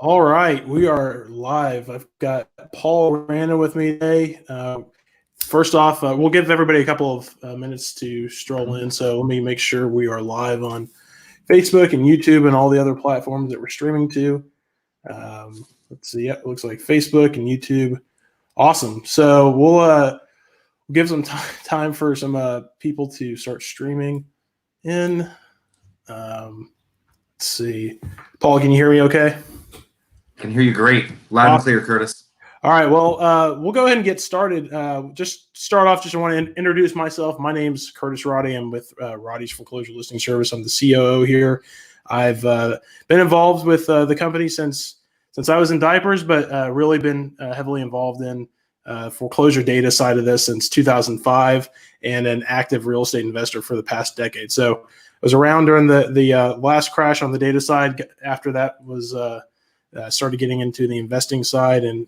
All right, we are live. I've got Paul Rana with me today. First off, we'll give everybody a couple of minutes to stroll in. So let me make sure we are live on Facebook and YouTube and all the other platforms that we're streaming to. Let's see. Yep, it looks like Facebook and YouTube. Awesome. So we'll give some time for some people to start streaming in. Let's see. Paul, can you hear me okay? Can hear you great. Loud and clear, Curtis. All right. Well, we'll go ahead and get started. Just start off, just want to introduce myself. My name's Curtis Roddy. I'm with Roddy's Foreclosure Listing Service. I'm the COO here. I've been involved with the company since I was in diapers, but really been heavily involved in foreclosure data side of this since 2005 and an active real estate investor for the past decade. So I was around during the last crash on the data side. After that was started getting into the investing side, and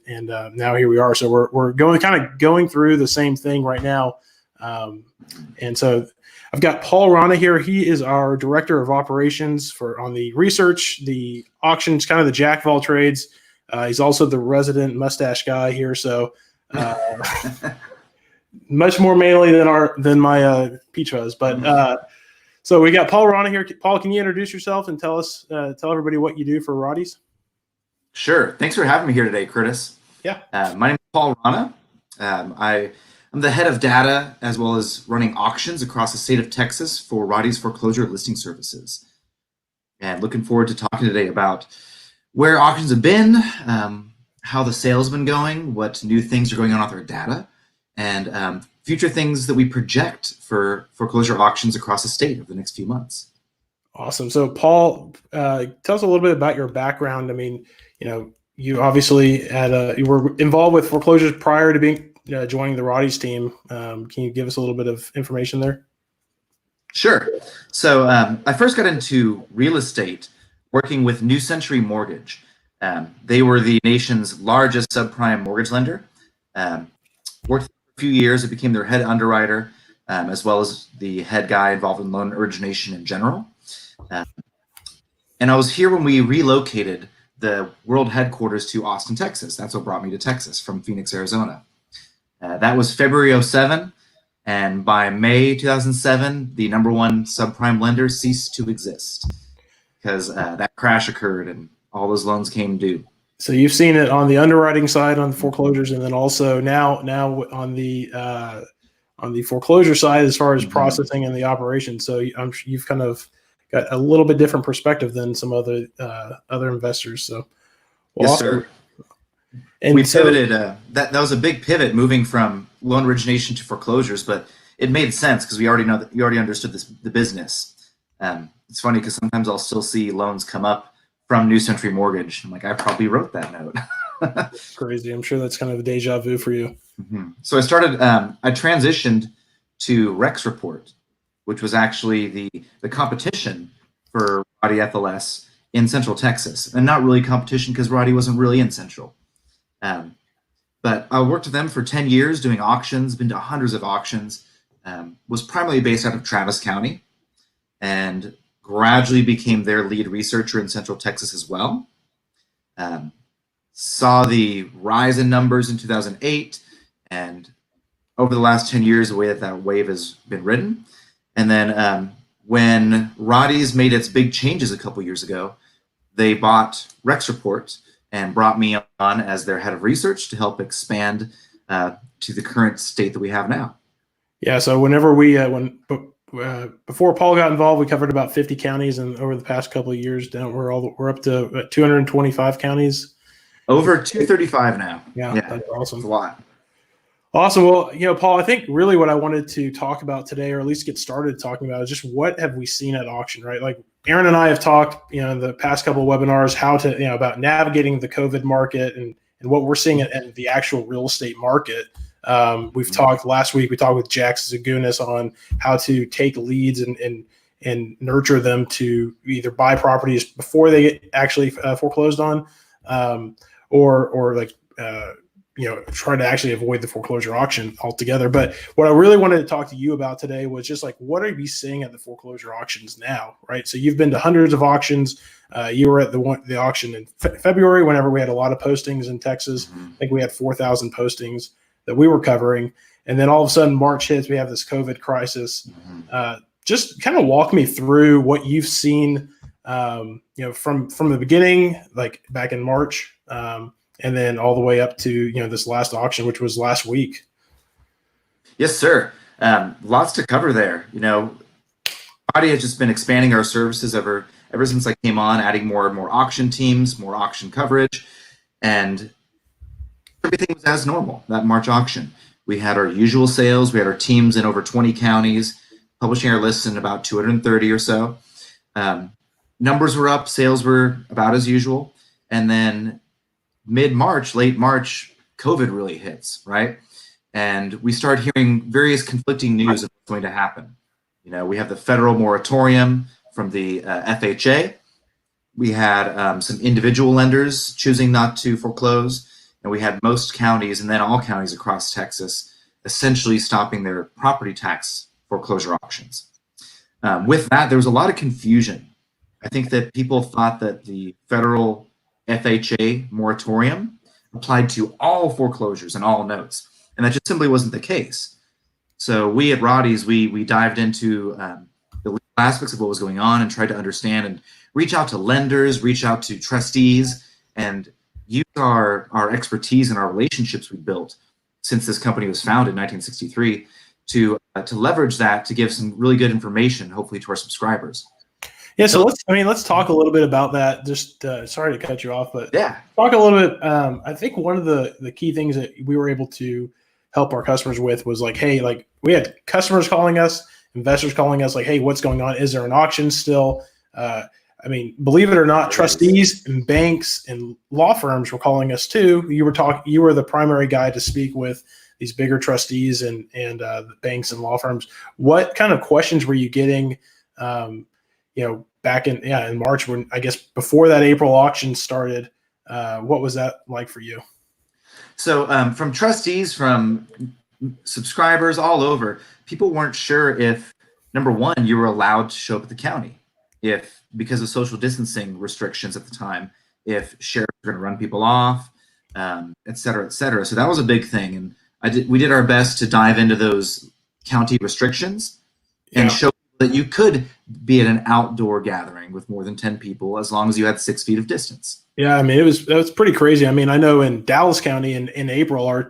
now here we are. So we're going through the same thing right now. And so I've got Paul Rana here. He is our director of operations on the research, the auctions, kind of the jack of all trades. He's also the resident mustache guy here. So much more manly than my Peach Fuzz. But so we got Paul Rana here. Paul, can you introduce yourself and tell everybody what you do for Roddy's? Sure. Thanks for having me here today, Curtis. Yeah. My name is Paul Rana. I'm the head of data as well as running auctions across the state of Texas for Roddy's Foreclosure Listing Services. And looking forward to talking today about where auctions have been, how the sales have been going, what new things are going on with our data, and future things that we project for foreclosure auctions across the state over the next few months. Awesome. So Paul, tell us a little bit about your background. I mean, you obviously you were involved with foreclosures prior to being joining the Roddy's team. Can you give us a little bit of information there? Sure. So I first got into real estate working with New Century Mortgage. They were the nation's largest subprime mortgage lender. Worked for a few years. I became their head underwriter, as well as the head guy involved in loan origination in general. And I was here when we relocated the world headquarters to Austin, Texas. That's what brought me to Texas from Phoenix, Arizona. That was February 2007. And by May 2007, the number one subprime lender ceased to exist because that crash occurred and all those loans came due. So you've seen it on the underwriting side on the foreclosures, and then also now on the foreclosure side as far as processing and the operation. So you've kind of got a little bit different perspective than some other investors. So, well, yes, sir. And we pivoted. That was a big pivot, moving from loan origination to foreclosures, but it made sense because we already understood the business. It's funny because sometimes I'll still see loans come up from New Century Mortgage. I'm like, I probably wrote that note. Crazy. I'm sure that's kind of a deja vu for you. Mm-hmm. So I transitioned to Rex Report, which was actually the competition for Roddy FLS in Central Texas. And not really competition because Roddy wasn't really in Central. But I worked with them for 10 years doing auctions, been to hundreds of auctions, was primarily based out of Travis County, and gradually became their lead researcher in Central Texas as well. Saw the rise in numbers in 2008, and over the last 10 years, the way that wave has been ridden. And then when Roddy's made its big changes a couple years ago, they bought Rex Report and brought me on as their head of research to help expand to the current state that we have now. Yeah. So whenever before Paul got involved, we covered about 50 counties, and over the past couple of years, we're up to 225 counties. Over 235 now. Yeah, that's awesome. That's a lot. Awesome. Well, Paul, I think really what I wanted to talk about today, or at least get started talking about, is just what have we seen at auction, right? Like Aaron and I have talked, in the past couple of webinars, how to, about navigating the COVID market and what we're seeing at the actual real estate market. We've talked last week. We talked with Jack Zagunis on how to take leads and nurture them to either buy properties before they get actually foreclosed on, or try to actually avoid the foreclosure auction altogether. But what I really wanted to talk to you about today was just like, what are you seeing at the foreclosure auctions now, right? So you've been to hundreds of auctions. You were at the auction in February, whenever we had a lot of postings in Texas. Mm-hmm. I think we had 4,000 postings that we were covering. And then all of a sudden March hits, we have this COVID crisis. Mm-hmm. Just kind of walk me through what you've seen, from the beginning, like back in March, and then all the way up to, this last auction, which was last week. Yes, sir. Lots to cover there. Body has just been expanding our services ever since I came on, adding more and more auction teams, more auction coverage, and everything was as normal. That March auction, we had our usual sales. We had our teams in over 20 counties, publishing our lists in about 230 or so. Numbers were up, sales were about as usual, and then mid-March, late March, COVID really hits, right? And we start hearing various conflicting news of what's going to happen. We have the federal moratorium from the FHA. We had some individual lenders choosing not to foreclose, and we had most counties, and then all counties across Texas, essentially stopping their property tax foreclosure auctions. With that, there was a lot of confusion. I think that people thought that the federal FHA moratorium applied to all foreclosures and all notes, and that just simply wasn't the case. So we at Roddy's, we dived into the legal aspects of what was going on and tried to understand and reach out to lenders, reach out to trustees, and use our expertise and our relationships we built since this company was founded in 1963 to leverage that to give some really good information, hopefully, to our subscribers. Yeah, so let's talk a little bit about that. Just sorry to cut you off, but yeah, talk a little bit. I think one of the key things that we were able to help our customers with was like, hey, like we had customers calling us, investors calling us, like, hey, what's going on? Is there an auction still? Believe it or not, trustees and banks and law firms were calling us too. You were the primary guy to speak with these bigger trustees and the banks and law firms. What kind of questions were you getting? Back in March, when I guess before that April auction started, what was that like for you? So from trustees, from subscribers all over, people weren't sure if, number one, you were allowed to show up at the county, if because of social distancing restrictions at the time, if sheriffs were going to run people off, et cetera, et cetera. So that was a big thing, and we did our best to dive into those county restrictions and show that you could be at an outdoor gathering with more than 10 people as long as you had 6 feet of distance. Yeah, it was pretty crazy. I know in Dallas County in April,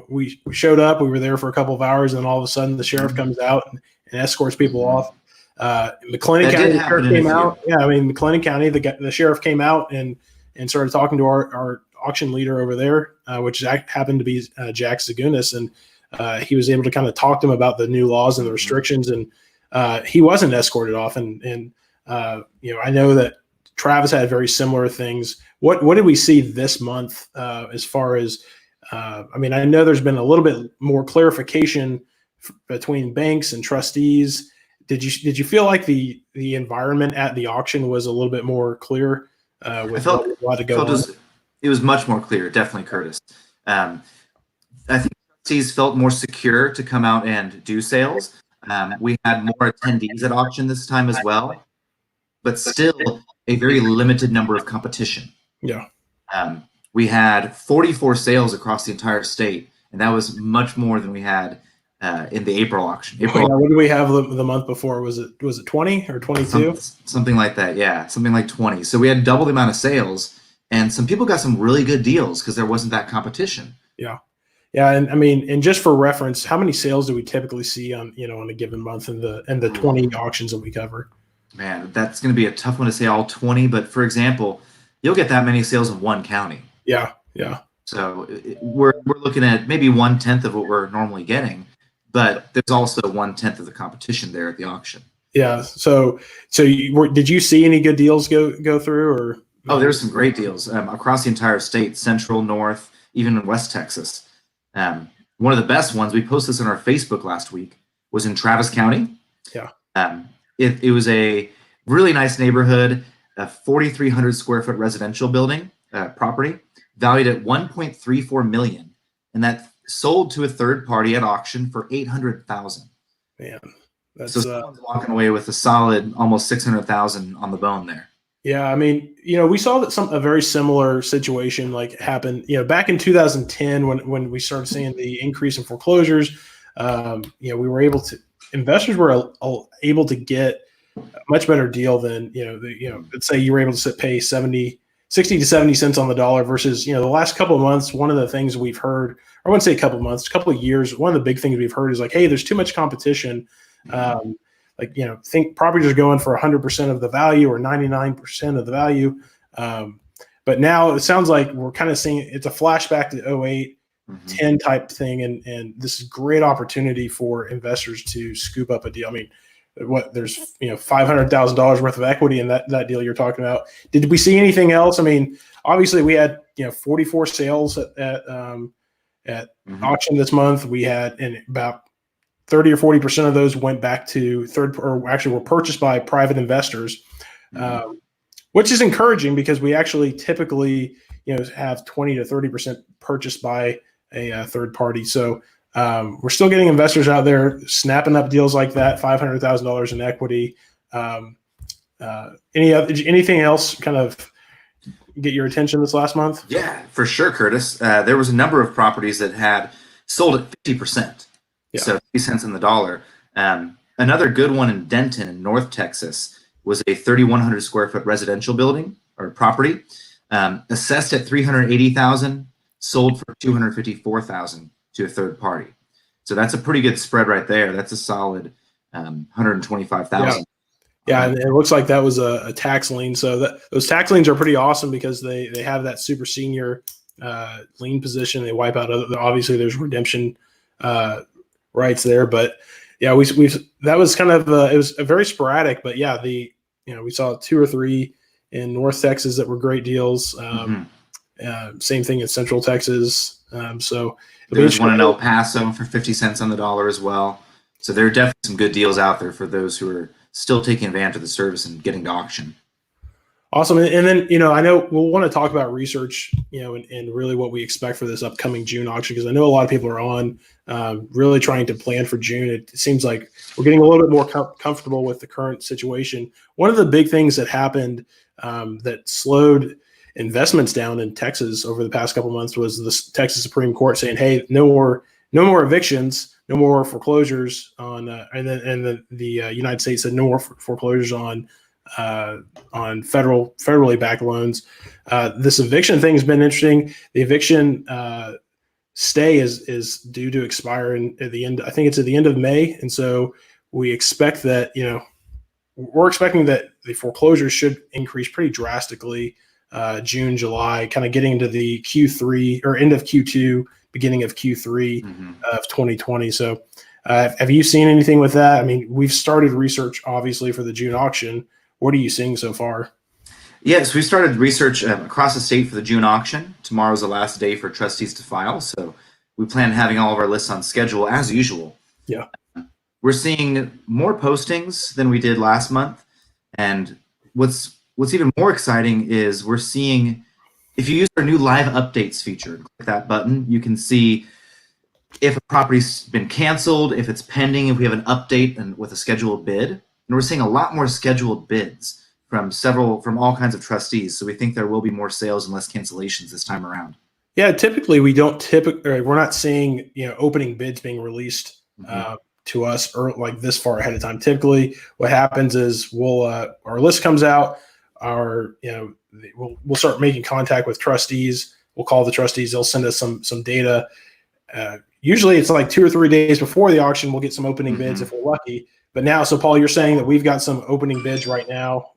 we showed up, we were there for a couple of hours, and all of a sudden the sheriff comes out and escorts people off. McLennan County, the sheriff came out. Yeah, McLennan County, the sheriff came out and started talking to our auction leader over there, which happened to be Jack Zagunis, and he was able to kind of talk to him about the new laws and the restrictions, and he wasn't escorted off. And I know that Travis had very similar things. What did we see this month as far as? I know there's been a little bit more clarification between banks and trustees. Did you feel like the environment at the auction was a little bit more clear? It was much more clear, definitely, Curtis. I think trustees felt more secure to come out and do sales. We had more attendees at auction this time as well, but still a very limited number of competition. Yeah. We had 44 sales across the entire state, and that was much more than we had in the April auction. What did we have the month before? Was it 20 or 22? Something like that, yeah. Something like 20. So we had double the amount of sales, and some people got some really good deals because there wasn't that competition. Yeah. Yeah, and just for reference, how many sales do we typically see on a given month in the 20 auctions that we cover? Man, that's going to be a tough one to say all 20, but for example, you'll get that many sales in one county. Yeah. So we're looking at maybe 1/10 of what we're normally getting, but there's also 1/10 of the competition there at the auction. Yeah. So did you see any good deals go through, or? Oh, there's some great deals across the entire state, Central, North, even in West Texas. One of the best ones, we posted this on our Facebook last week, was in Travis County. Yeah. It was a really nice neighborhood, a 4,300 square foot residential building property valued at $1.34 million. and that sold to a third party at auction for $800,000. Man, that's so someone's walking away with a solid almost $600,000 on the bone there. Yeah, I mean, we saw that a very similar situation like happened, back in 2010 when we started seeing the increase in foreclosures. Investors were able to get a much better deal than let's say you were able to pay 60 to 70 cents on the dollar versus the last couple of months. One of the things we've heard, I wouldn't say a couple of months, a couple of years, one of the big things we've heard is like, hey, there's too much competition. Think properties are going for 100% of the value or 99% of the value. But now it sounds like we're kind of seeing it's a flashback to 08, 10 type thing. And this is a great opportunity for investors to scoop up a deal. I mean, there's $500,000 worth of equity in that deal you're talking about. Did we see anything else? I mean, obviously we had 44 sales at auction this month. We had about 30 or 40% of those went back to were purchased by private investors, which is encouraging because we actually typically have 20 to 30% purchased by a third party. So we're still getting investors out there snapping up deals like that, $500,000 in equity. Anything else kind of get your attention this last month? Yeah, for sure, Curtis. There was a number of properties that had sold at 50%. Yeah. So 50 cents on the dollar. Another good one in Denton in North Texas was a 3,100 square foot residential building or property, assessed at $380,000, sold for $254,000 to a third party. So that's a pretty good spread right there. That's a solid $125,000. Yeah, and it looks like that was a tax lien. So those tax liens are pretty awesome because they have that super senior lien position. They wipe out obviously there's redemption rights there, but yeah, that was kind of it was a very sporadic, but yeah, we saw 2 or 3 in North Texas that were great deals. Same thing in Central Texas. So there's one in El Paso for 50 cents on the dollar as well. So there are definitely some good deals out there for those who are still taking advantage of the service and getting to auction. Awesome. And then, I know we'll want to talk about research, and really what we expect for this upcoming June auction, because I know a lot of people are on really trying to plan for June. It seems like we're getting a little bit more comfortable with the current situation. One of the big things that happened that slowed investments down in Texas over the past couple of months was the Texas Supreme Court saying, hey, no more evictions, no more foreclosures on, and then the United States said no more foreclosures on federally backed loans. This eviction thing has been interesting. The eviction stay is due to expire at the end. I think it's at the end of May, and so we expect that we're expecting that the foreclosures should increase pretty drastically June, July, kind of getting into the Q3 or end of Q2, beginning of Q3 of 2020. So have you seen anything with that? I mean, we've started research obviously for the June auction. What are you seeing so far? Yes, we started research across the state for the June auction. Tomorrow's the last day for trustees to file, so we plan having all of our lists on schedule as usual. Yeah. We're seeing more postings than we did last month, and what's even more exciting is we're seeing, if you use our new live updates feature, click that button, you can see if a property's been canceled, if it's pending, if we have an update and with a scheduled bid. And we're seeing a lot more scheduled bids from all kinds of trustees. So we think there will be more sales and less cancellations this time around. Yeah, typically we're not seeing opening bids being released to us or like this far ahead of time. Typically, what happens is our list comes out, we'll start making contact with trustees. We'll call the trustees. They'll send us some data. Usually, it's like 2 or 3 days before the auction. We'll get some opening bids if we're lucky. But now, so Paul, you're saying that we've got some opening bids right now.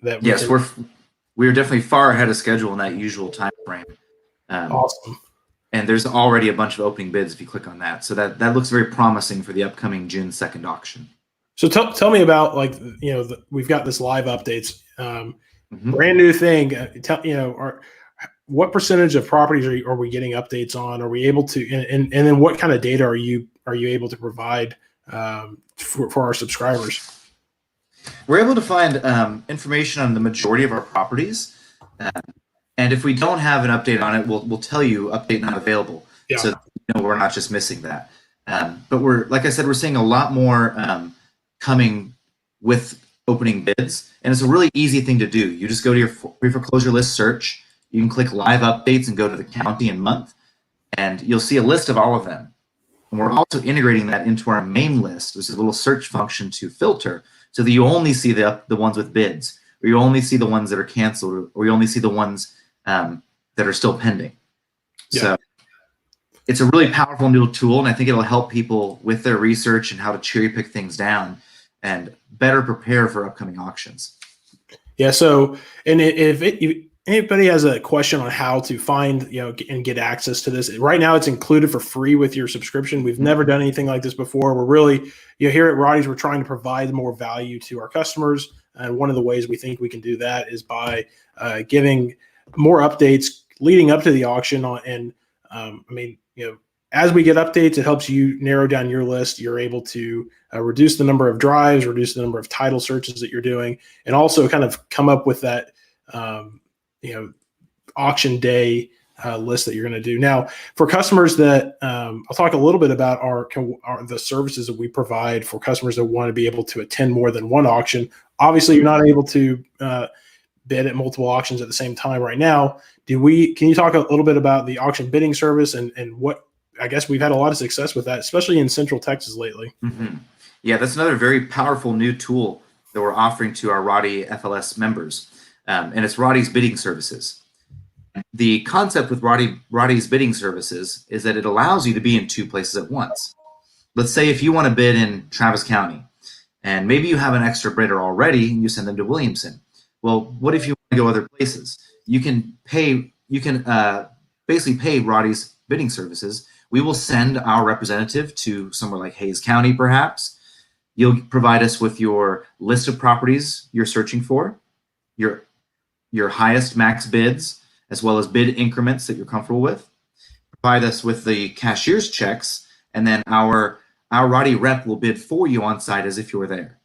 We're definitely far ahead of schedule in that usual time frame. Awesome. And there's already a bunch of opening bids if you click on that. So that looks very promising for the upcoming June 2nd auction. So tell me about we've got this live updates, brand new thing. What percentage of properties are we getting updates on? Are we able to, and then what kind of data are you able to provide for our subscribers? We're able to find information on the majority of our properties, and if we don't have an update on it, we'll tell you update not available. Yeah. So we're not just missing that. But like I said, we're seeing a lot more coming with opening bids, and it's a really easy thing to do. You just go to your pre-foreclosure list search. You can click live updates and go to the county and month, and you'll see a list of all of them. And we're also integrating that into our main list, which is a little search function to filter, so that you only see the ones with bids, or you only see the ones that are canceled, or you only see the ones that are still pending. Yeah. So it's a really powerful new tool, and I think it'll help people with their research and how to cherry pick things down and better prepare for upcoming auctions. Yeah. So, and if anybody has a question on how to find, and get access to this, right now it's included for free with your subscription. We've never done anything like this before. We're really, here at Roddy's, we're trying to provide more value to our customers. And one of the ways we think we can do that is by giving more updates leading up to the auction. As we get updates, it helps you narrow down your list. You're able to reduce the number of drives, reduce the number of title searches that you're doing, and also kind of come up with that, auction day list that you're going to do. Now, for customers that I'll talk a little bit about the services that we provide for customers that want to be able to attend more than one auction. Obviously, you're not able to bid at multiple auctions at the same time right now. Can you talk a little bit about the auction bidding service and what, I guess we've had a lot of success with that, especially in Central Texas lately. Mm-hmm. Yeah, that's another very powerful new tool that we're offering to our Roddy FLS members, and it's Roddy's bidding services. The concept with Roddy's bidding services is that it allows you to be in two places at once. Let's say if you want to bid in Travis County, and maybe you have an extra bidder already, and you send them to Williamson. Well, what if you want to go other places? You can basically pay Roddy's bidding services. We will send our representative to somewhere like Hays County, perhaps. You'll provide us with your list of properties you're searching for, your highest max bids, as well as bid increments that you're comfortable with. Provide us with the cashier's checks, and then our Roddy rep will bid for you on site as if you were there.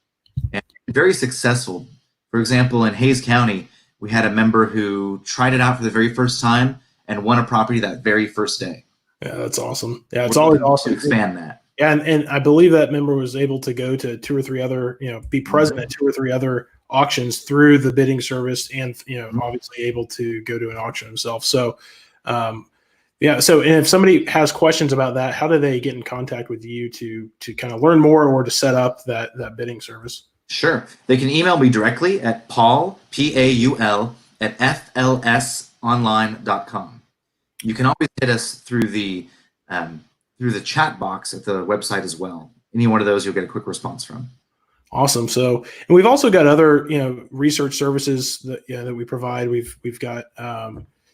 And very successful. For example, in Hays County, we had a member who tried it out for the very first time and won a property that very first day. Yeah, that's awesome. Yeah, it's always awesome to expand that. Yeah, and I believe that member was able to go to two or three other, be present at two or three other auctions through the bidding service, and obviously able to go to an auction himself. So, So, and if somebody has questions about that, how do they get in contact with you to kind of learn more or to set up that bidding service? Sure, they can email me directly at Paul, Paul, at flsonline.com. You can always hit us through the chat box at the website as well. Any one of those, you'll get a quick response from. Awesome. So, and we've also got other, research services that we provide. We've got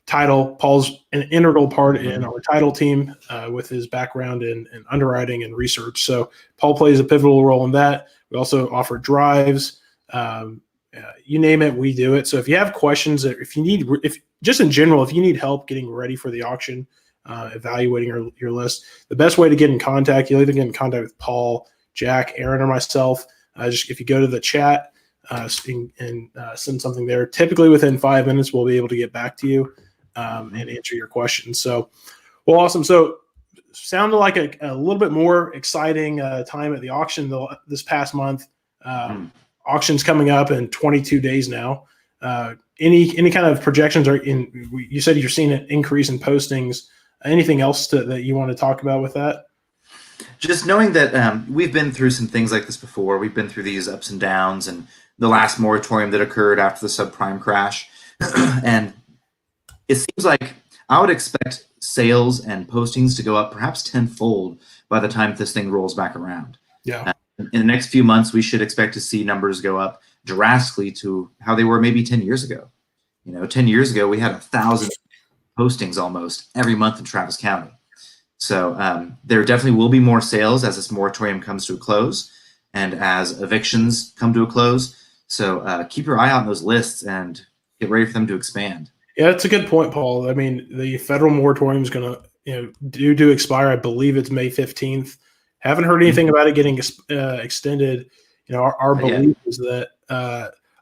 title. Paul's an integral part in our title team with his background in underwriting and research. So Paul plays a pivotal role in that. We also offer drives. You name it, we do it. So if you have questions, if you need help getting ready for the auction, evaluating your list, the best way to get in contact, you'll either get in contact with Paul, Jack, Aaron, or myself. Just if you go to the chat and send something there, typically within 5 minutes, we'll be able to get back to you and answer your questions. So, well, awesome. So sounded like a little bit more exciting time at the auction this past month. Auction's coming up in 22 days now. Any kind of projections you said you're seeing an increase in postings. Anything else that you want to talk about with that? Just knowing that we've been through some things like this before. We've been through these ups and downs, and the last moratorium that occurred after the subprime crash. And it seems like I would expect sales and postings to go up perhaps tenfold by the time this thing rolls back around. Yeah. In the next few months, we should expect to see numbers go up drastically to how they were maybe 10 years ago. 10 years ago, we had 1,000 postings almost every month in Travis County. So there definitely will be more sales as this moratorium comes to a close and as evictions come to a close. So keep your eye out on those lists and get ready for them to expand. Yeah, that's a good point, Paul. I mean, the federal moratorium is going to due to expire. I believe it's May 15th. Haven't heard anything about it getting extended. Our belief is that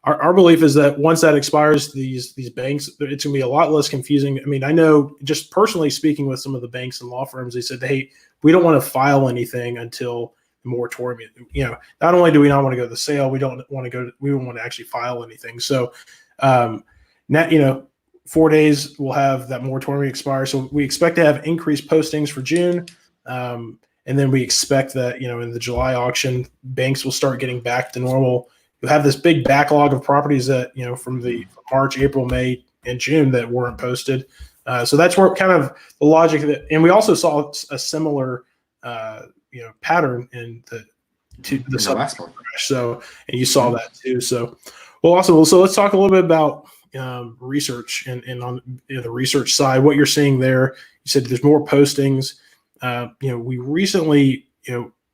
our belief is that once that expires, these banks, it's going to be a lot less confusing. I mean, I know just personally speaking with some of the banks and law firms, they said, hey, we don't want to file anything until the moratorium. Not only do we not want to go to the sale, we don't want to actually file anything. So now, 4 days we'll have that moratorium expire. So we expect to have increased postings for June. And then we expect that, in the July auction, banks will start getting back to normal. You'll have this big backlog of properties that, from the March, April, May, and June that weren't posted. So that's where kind of the logic and we also saw a similar, pattern in the last part. So, and you saw that too. So, well, awesome. So let's talk a little bit about research and on the research side, what you're seeing there. You said there's more postings. We recently,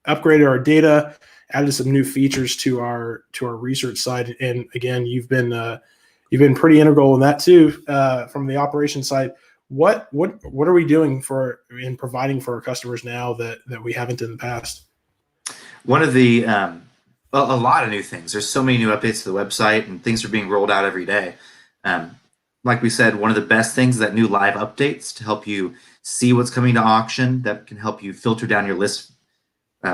upgraded our data, added some new features to our research side, and again, you've been pretty integral in that too, from the operations side. What are we doing in providing for our customers now that we haven't in the past? One of the a lot of new things. There's so many new updates to the website, and things are being rolled out every day. Like we said, one of the best things is that new live updates to help you see what's coming to auction, that can help you filter down your list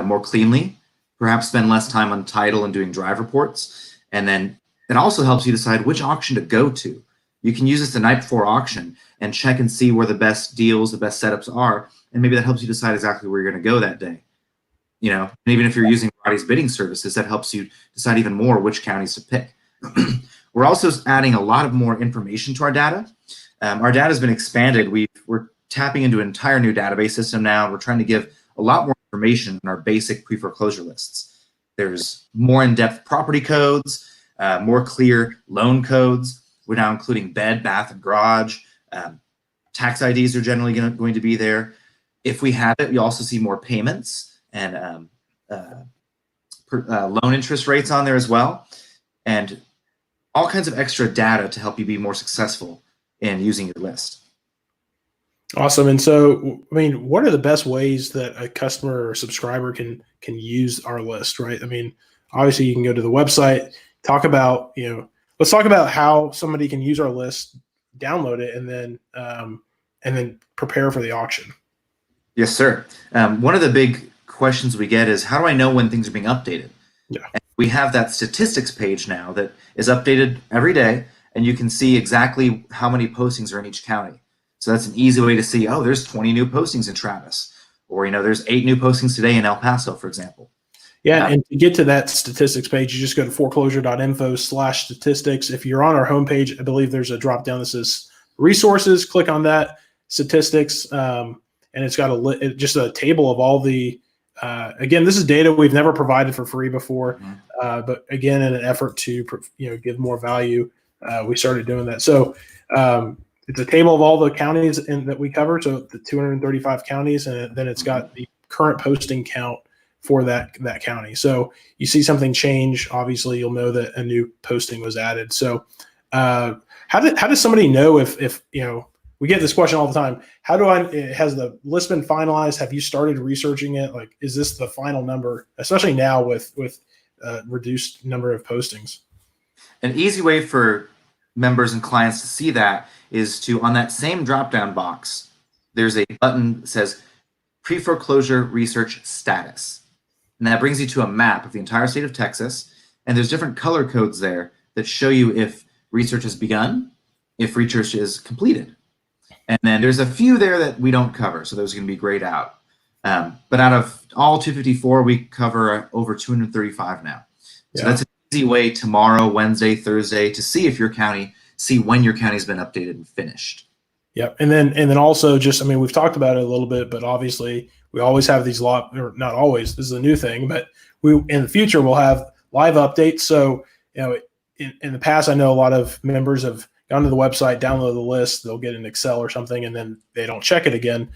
more cleanly, perhaps spend less time on title and doing drive reports. And then it also helps you decide which auction to go to. You can use this the night before auction and check and see where the best deals, the best setups are. And maybe that helps you decide exactly where you're going to go that day. And even if you're using Roddy's bidding services, that helps you decide even more which counties to pick. We're also adding a lot of more information to our data. Our data has been expanded. We're tapping into an entire new database system now. We're trying to give a lot more information in our basic pre-foreclosure lists. There's more in-depth property codes, more clear loan codes. We're now including bed, bath, and garage. Tax IDs are generally going to be there. If we have it, you also see more payments and loan interest rates on there as well, and all kinds of extra data to help you be more successful in using your list. Awesome. And so, I mean, what are the best ways that a customer or subscriber can use our list, right? I mean, obviously you can go to the website, let's talk about how somebody can use our list, download it, and then prepare for the auction. Yes, sir. One of the big questions we get is, how do I know when things are being updated? Yeah. And we have that statistics page now that is updated every day, and you can see exactly how many postings are in each county. So that's an easy way to see, there's 20 new postings in Travis, or there's 8 new postings today in El Paso, for example. Yeah, and to get to that statistics page, you just go to foreclosure.info/statistics. If you're on our homepage, I believe there's a drop down that says resources. Click on that, statistics, and it's got just a table of all the. Again, this is data we've never provided for free before, but again, in an effort to give more value, we started doing that. So it's a table of all the counties that we cover, so the 235 counties, and then it's got the current posting count for that county. So you see something change, obviously you'll know that a new posting was added. So how does somebody know if we get this question all the time, has the list been finalized? Have you started researching it? Like, is this the final number, especially now with reduced number of postings? An easy way for members and clients to see that is on that same drop-down box, there's a button that says pre-foreclosure research status. And that brings you to a map of the entire state of Texas. And there's different color codes there that show you if research has begun, if research is completed. And then there's a few there that we don't cover, so those are going to be grayed out. But out of all 254, we cover over 235 now. So that's an easy way tomorrow, Wednesday, Thursday, to see if when your county's been updated and finished. Yep. And then also we've talked about it a little bit, but obviously we always have these or not always, this is a new thing, but in the future we'll have live updates. So, in the past, I know a lot of members have gone to the website, download the list, they'll get an Excel or something, and then they don't check it again.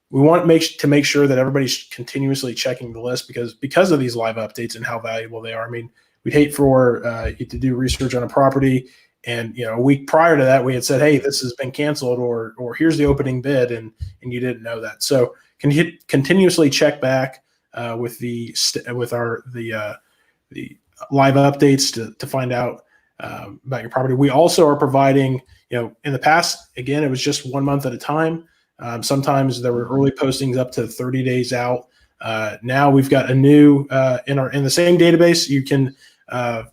We want to make sure that everybody's continuously checking the list because of these live updates and how valuable they are. I mean, we'd hate for you to do research on a property, and a week prior to that, we had said, "Hey, this has been canceled," or "Here's the opening bid," and you didn't know that. So continuously check back with the live updates to find out about your property. We also are providing, in the past, again, it was just 1 month at a time. Sometimes there were early postings up to 30 days out. Now we've got a new in the same database. You can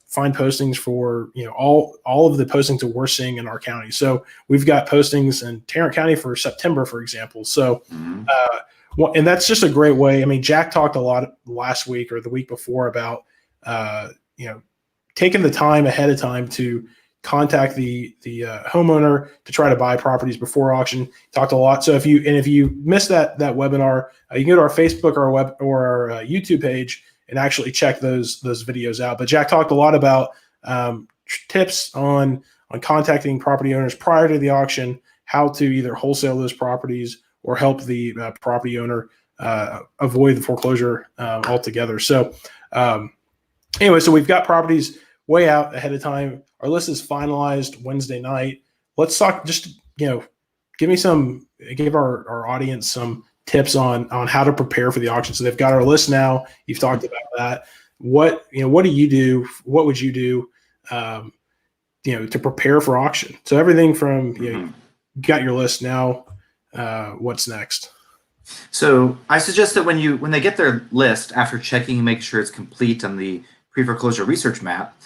find postings for all of the postings that we're seeing in our county. So we've got postings in Tarrant County for September, for example. So and that's just a great way. I mean, Jack talked a lot last week or the week before about taking the time ahead of time to contact the homeowner to try to buy properties before auction. Talked a lot. So if you missed that webinar, you can go to our Facebook or our YouTube page and actually check those videos out. But Jack talked a lot about tips on contacting property owners prior to the auction, how to either wholesale those properties or help the property owner avoid the foreclosure altogether. So anyway, so we've got properties way out ahead of time. Our list is finalized Wednesday night. Let's talk, just, give our audience some tips on how to prepare for the auction. So they've got our list now. You've talked about that. What do you do? What would you do, to prepare for auction? So everything from, you got your list now. What's next? So I suggest that when they get their list, after checking and make sure it's complete on the pre-foreclosure research map,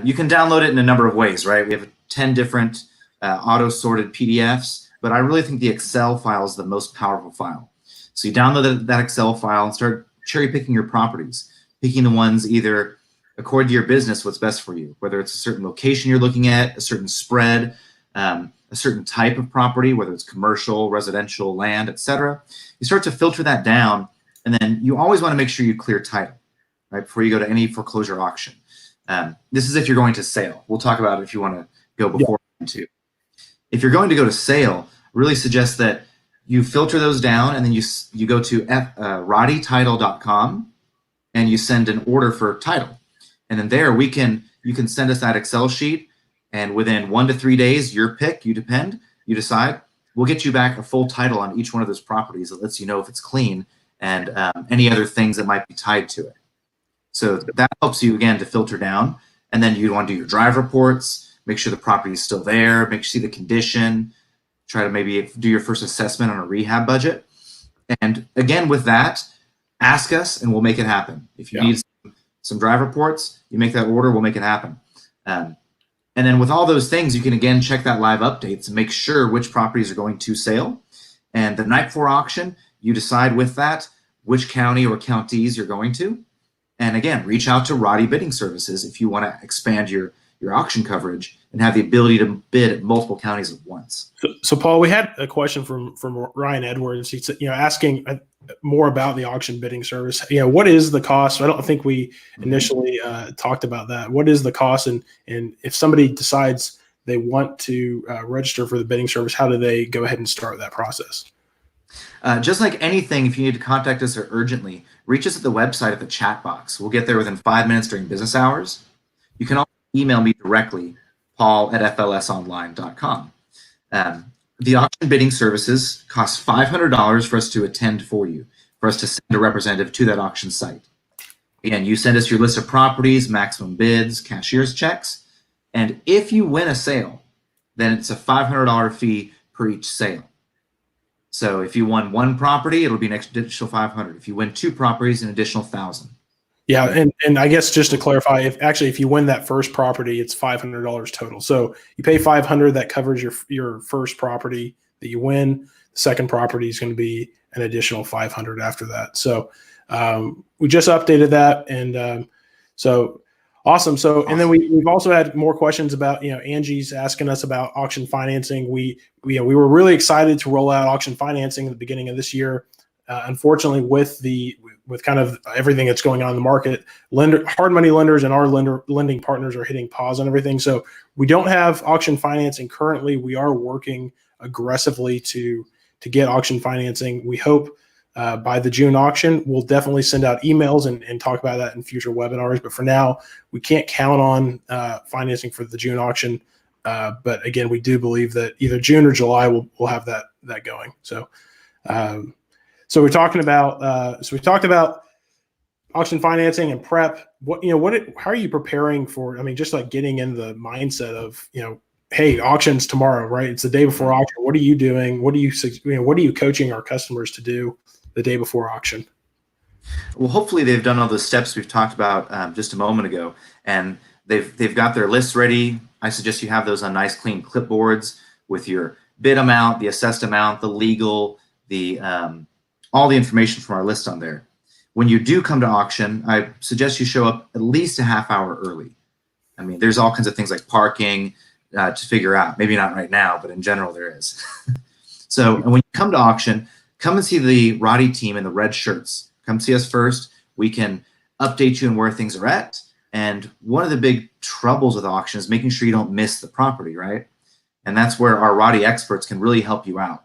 you can download it in a number of ways, right? We have 10 different auto-sorted PDFs, but I really think the Excel file is the most powerful file. So you download that Excel file and start cherry-picking your properties, picking the ones either according to your business, what's best for you, whether it's a certain location you're looking at, a certain spread, a certain type of property, whether it's commercial, residential, land, etc. You start to filter that down, and then you always want to make sure you clear title, right, before you go to any foreclosure auction. This is if you're going to sale. We'll talk about it if you want to go before too. If you're going to go to sale, really suggest that you filter those down, and then you go to roddytitle.com and you send an order for title, and then there you can send us that Excel sheet, and within 1 to 3 days, your pick, you decide, we'll get you back a full title on each one of those properties that lets you know if it's clean and any other things that might be tied to it. So that helps you, again, to filter down. And then you want to do your drive reports, make sure the property is still there, make sure you see the condition, try to maybe do your first assessment on a rehab budget. And again, with that, ask us and we'll make it happen. If you need some drive reports, you make that order, we'll make it happen. And then with all those things, you can, again, check that live updates and make sure which properties are going to sale. And the night before auction, you decide with that which county or counties you're going to. And again, reach out to Roddy Bidding Services if you want to expand your auction coverage and have the ability to bid at multiple counties at once. So Paul, we had a question from Ryan Edwards. He's asking more about the auction bidding service. What is the cost? I don't think we initially talked about that. What is the cost, and if somebody decides they want to register for the bidding service, how do they go ahead and start that process? Just like anything, if you need to contact us urgently, reach us at the website at the chat box. We'll get there within 5 minutes during business hours. You can also email me directly, paul@flsonline.com. The auction bidding services cost $500 for us to attend for you, for us to send a representative to that auction site. Again, you send us your list of properties, maximum bids, cashier's checks, and if you win a sale, then it's a $500 fee per each sale. So if you won one property, it'll be an additional $500. If you win 2 properties, an additional $1,000. Yeah, and I guess just to clarify, if you win that first property, it's $500 total. So you pay $500, that covers your first property that you win. The second property is going to be an additional $500 after that. So we just updated that, and so awesome. So and then we've also had more questions about, Angie's asking us about auction financing. We were really excited to roll out auction financing at the beginning of this year. Unfortunately, with kind of everything that's going on in the market, hard money lenders and our lending partners are hitting pause on everything. So we don't have auction financing currently. We are working aggressively to get auction financing. We hope by the June auction, we'll definitely send out emails and talk about that in future webinars. But for now, we can't count on financing for the June auction. But again, we do believe that either June or July we'll have that going. So. So we're talking about. So we talked about auction financing and prep, how are you preparing for, I mean, just like getting in the mindset of, hey, auction's tomorrow, right? It's the day before auction. What are you doing? What are you coaching our customers to do the day before auction? Well, hopefully they've done all those steps we've talked about just a moment ago, and they've got their lists ready. I suggest you have those on nice, clean clipboards with your bid amount, the assessed amount, the legal, the all the information from our list on there. When you do come to auction, I suggest you show up at least a half hour early. I mean, there's all kinds of things like parking to figure out. Maybe not right now, but in general there is. So when you come to auction, come and see the Roddy team in the red shirts. Come see us first. We can update you on where things are at. And one of the big troubles with auction is making sure you don't miss the property, right? And that's where our Roddy experts can really help you out.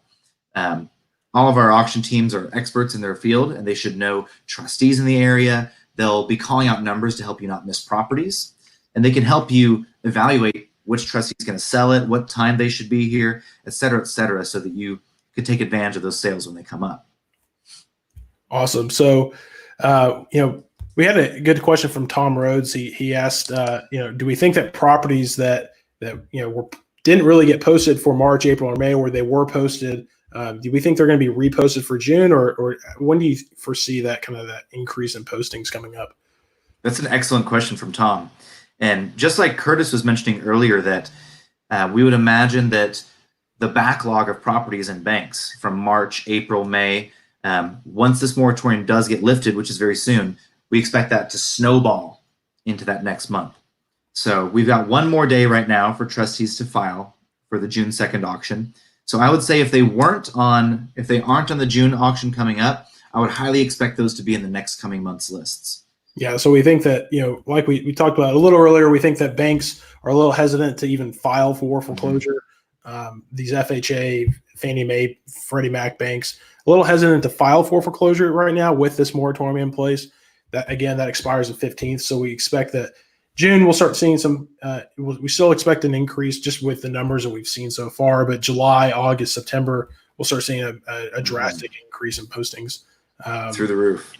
All of our auction teams are experts in their field, and they should know trustees in the area. They'll be calling out numbers to help you not miss properties. And they can help you evaluate which trustee is going to sell it, what time they should be here, et cetera, so that you can take advantage of those sales when they come up. Awesome. So, we had a good question from Tom Rhodes. He asked, do we think that properties that didn't really get posted for March, April, or May, or they were posted, do we think they're going to be reposted for June, or when do you foresee that increase in postings coming up? That's an excellent question from Tom. And just like Curtis was mentioning earlier, that we would imagine that the backlog of properties in banks from March, April, May, once this moratorium does get lifted, which is very soon, we expect that to snowball into that next month. So we've got one more day right now for trustees to file for the June 2nd auction. So I would say if they aren't on the June auction coming up, I would highly expect those to be in the next coming month's lists. Yeah, so we think that, like we talked about a little earlier, we think that banks are a little hesitant to even file for foreclosure. These FHA, Fannie Mae, Freddie Mac banks, a little hesitant to file for foreclosure right now with this moratorium in place. That expires the 15th. So we expect that June we'll start seeing some. We still expect an increase just with the numbers that we've seen so far. But July, August, September, we'll start seeing a drastic increase in postings through the roof.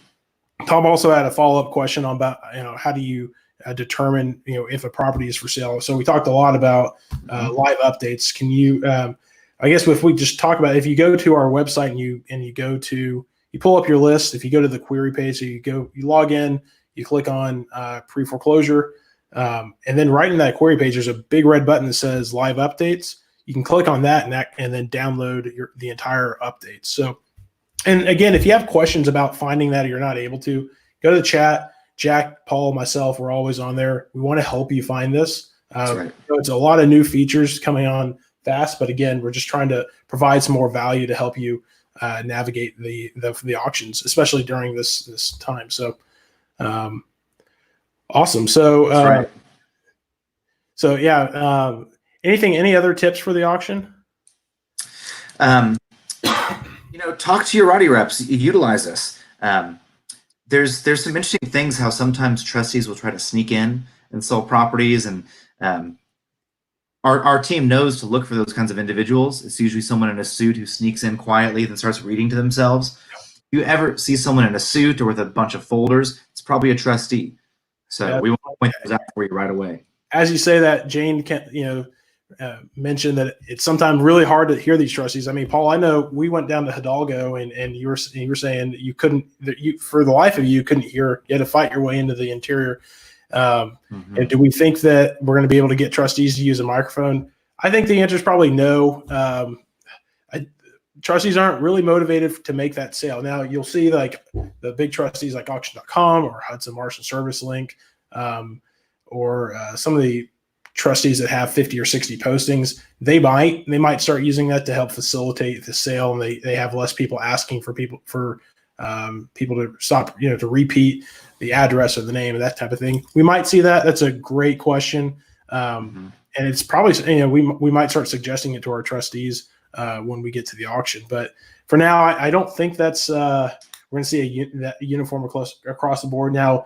Tom also had a follow-up question on about how do you determine if a property is for sale. So we talked a lot about live updates. Can you? I guess if we just talk about, if you go to our website and you pull up your list, if you go to the query page, so you log in, you click on pre-foreclosure, and then right in that query page, there's a big red button that says live updates. You can click on that and then download the entire update. So, and again, if you have questions about finding that or you're not able to, go to the chat. Jack, Paul, myself, we're always on there. We want to help you find this. That's right. It's a lot of new features coming on fast, but again, we're just trying to provide some more value to help you navigate the auctions, especially during this time. So, awesome. So, right. So yeah. Any other tips for the auction? Talk to your Roddy reps. Utilize this. There's some interesting things how sometimes trustees will try to sneak in and sell properties, and our team knows to look for those kinds of individuals. It's usually someone in a suit who sneaks in quietly and starts reading to themselves. If you ever see someone in a suit or with a bunch of folders, it's probably a trustee. So we want to point those out for you right away. As you say that, Jane mentioned that it's sometimes really hard to hear these trustees. I mean, Paul, I know we went down to Hidalgo and you were saying that you couldn't, for the life of you couldn't hear. You had to fight your way into the interior. And do we think that we're going to be able to get trustees to use a microphone? I think the answer is probably no. Trustees aren't really motivated to make that sale. Now you'll see like the big trustees like auction.com or Hudson Marsh and Service Link, or some of the trustees that have 50 or 60 postings, they might start using that to help facilitate the sale, and they have less people asking for people to stop, to repeat the address or the name and that type of thing. We might see that. That's a great question, and it's probably we might start suggesting it to our trustees when we get to the auction. But for now, I don't think that's we're going to see that uniform across the board. Now,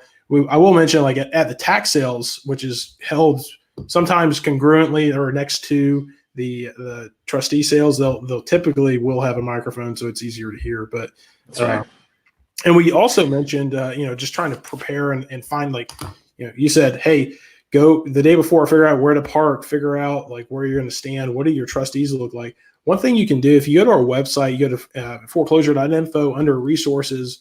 I will mention like at the tax sales, which is held sometimes congruently or next to the trustee sales, they'll typically will have a microphone, so it's easier to hear. But And we also mentioned, just trying to prepare and find, like, you said, hey, go the day before, figure out where to park, figure out like where you're going to stand. What do your trustees look like? One thing you can do, if you go to our website, you go to foreclosure.info under resources.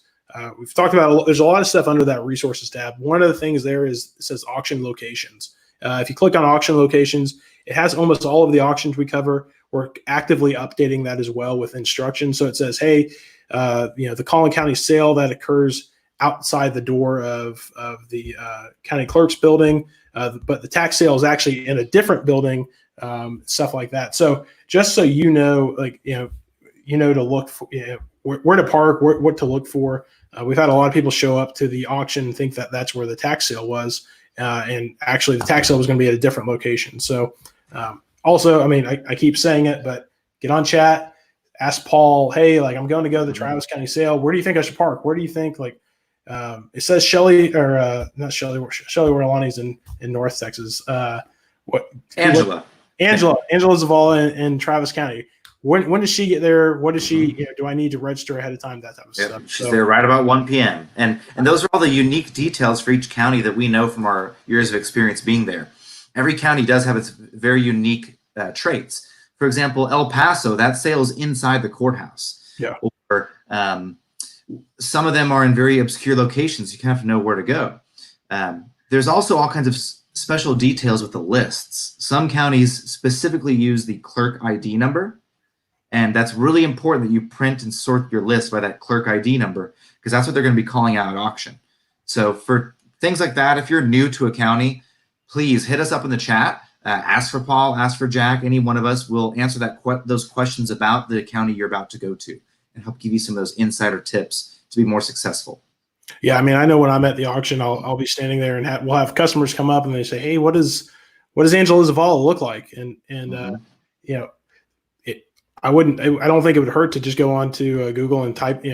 We've talked about, there's a lot of stuff under that resources tab. One of the things there it says auction locations. If you click on auction locations, it has almost all of the auctions we cover. We're actively updating that as well with instructions. So it says, hey, the Collin County sale that occurs outside the door of the county clerk's building, but the tax sale is actually in a different building, stuff like that. So just so you know, like, to look for, where to park, what to look for. We've had a lot of people show up to the auction and think that that's where the tax sale was. And actually the tax sale was going to be at a different location. So also, I mean, I keep saying it, but get on chat, ask Paul, hey, like, I'm going to go to the Travis County sale. Where do you think I should park? Where do you think, like, it says Shelly, or not Shelly Orlani's in North Texas. Angela Zavala in Travis County. When does she get there? What does she, do I need to register ahead of time? That type of stuff. She's there right about 1 p.m. And those are all the unique details for each county that we know from our years of experience being there. Every county does have its very unique traits. For example, El Paso, that sale is inside the courthouse. Yeah. Or some of them are in very obscure locations. You kind of have to know where to go. There's also all kinds of special details with the lists. Some counties specifically use the clerk ID number. And that's really important that you print and sort your list by that clerk ID number, because that's what they're going to be calling out at auction. So for things like that, if you're new to a county, please hit us up in the chat. Ask for Paul, ask for Jack. Any one of us will answer those questions about the county you're about to go to and help give you some of those insider tips to be more successful. Yeah, I mean, I know when I'm at the auction, I'll be standing there and we'll have customers come up and they say, hey, what does Angela Zavala look like? And I don't think it would hurt to just go on to Google and type,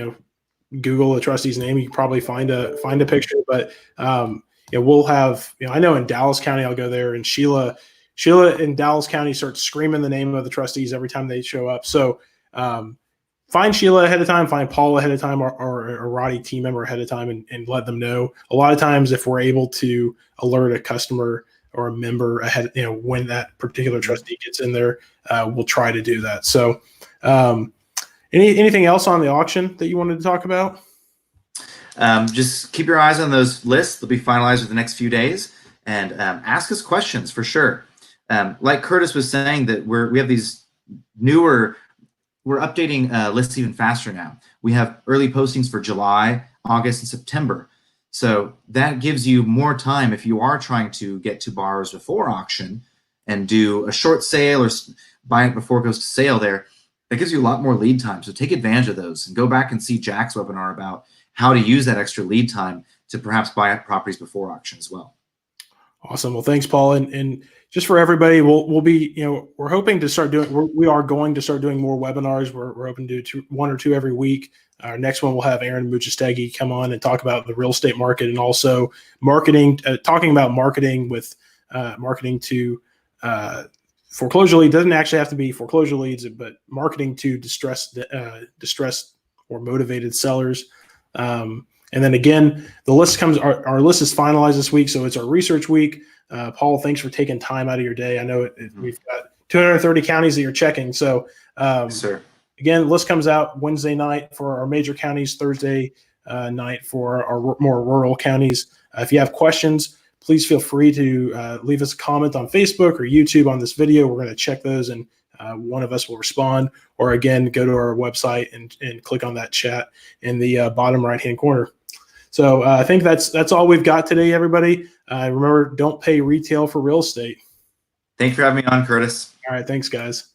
Google a trustee's name. You can probably find a picture, but we'll have, I know in Dallas County, I'll go there, and Sheila in Dallas County starts screaming the name of the trustees every time they show up. So find Sheila ahead of time, find Paul ahead of time, or a Roddy team member ahead of time, and let them know. A lot of times, if we're able to alert a customer or a member ahead, when that particular trustee gets in there, we'll try to do that. So anything else on the auction that you wanted to talk about? Just keep your eyes on those lists. They'll be finalized in the next few days, and ask us questions for sure. Like Curtis was saying, that we have these newer, we're updating lists even faster now. We have early postings for July, August, and September. So that gives you more time if you are trying to get to borrowers before auction and do a short sale or buy it before it goes to sale there. That gives you a lot more lead time. So take advantage of those and go back and see Jack's webinar about how to use that extra lead time to perhaps buy up properties before auction as well. Awesome. Well, thanks, Paul. And just for everybody, we'll be, we're hoping to start doing, we are going to start doing more webinars. We're hoping to do one or two every week. Our next one, we'll have Aaron Muchastegi come on and talk about the real estate market and also marketing, talking about marketing with marketing to foreclosure leads. Doesn't actually have to be foreclosure leads, but marketing to distressed or motivated sellers. And then again, the list comes, our list is finalized this week. So it's our research week. Paul, thanks for taking time out of your day. I know we've got 230 counties that you're checking. So sir. Again, the list comes out Wednesday night for our major counties, Thursday night for our more rural counties. If you have questions, please feel free to leave us a comment on Facebook or YouTube on this video. We're going to check those, and one of us will respond. Or again, go to our website and click on that chat in the bottom right-hand corner. So I think that's all we've got today, everybody. Remember, don't pay retail for real estate. Thanks for having me on, Curtis. All right, thanks, guys.